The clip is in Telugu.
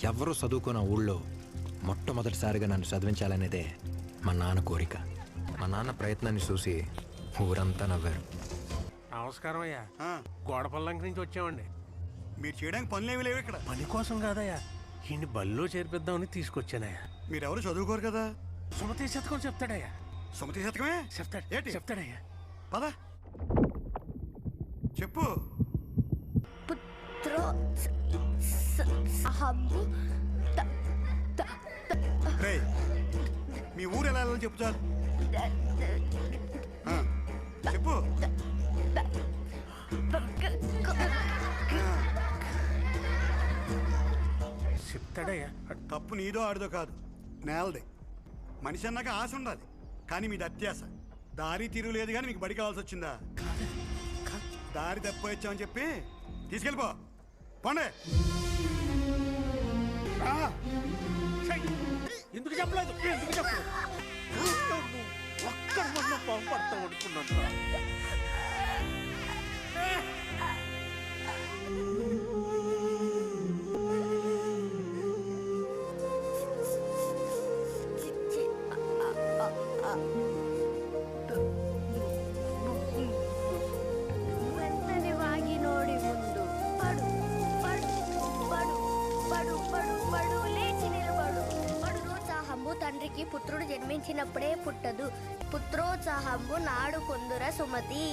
ఎవరు చదువుకున్న ఊళ్ళో మొట్టమొదటిసారిగా నన్ను చదివించాలనేదే మా నాన్న కోరిక. మా నాన్న ప్రయత్నాన్ని చూసి ఊరంతా నవ్వారు. నమస్కారం అయ్యా. గోడపల్లంక నుంచి వచ్చామండి. మీరు చేయడానికి పనులేమి లేవు ఇక్కడ. పని కోసం కాదయ్యా, ఈయన్ని బల్లో చేర్పిద్దామని తీసుకొచ్చానయ్యా. మీరెవరు చదువుకోరు కదా. సుమతి శతకం చెప్తాడయ్యా. సుమతి శతకమే చెప్తాడు. ఏంటి చెప్తాడయ్యా. పద చెప్పు. రేయ్, మీ ఊరు ఎలా వెళ్ళాలని చెప్పు చాలు. చెప్పు. చెప్తాడయ్యా. తప్పు నీదో ఆడిదో కాదు, నేలదే. మనిషి అన్నాక ఆశ ఉండాలి, కానీ మీది అత్యాశ. దారి తీరు లేదు కానీ మీకు బడి కావాల్సి వచ్చిందా? దారి తప్పొచ్చామని చెప్పి తీసుకెళ్ళిపో. పోండే. ఎందుకు చెప్పలేదు? ఎందుకు చెప్పలేదు? ఒక్కడ మొన్న పంపడతా అనుకున్నా. వెంటనే వాగి నోడి ముందు పడు పడు పడు పడు పడు పడు లేచి నిలబడు. పుత్రోత్సాహంబు తండ్రికి పుత్రుడు జన్మించినప్పుడే పుట్టదు. పుత్రోత్సాహంబు నాడు పొందుర సుమతి.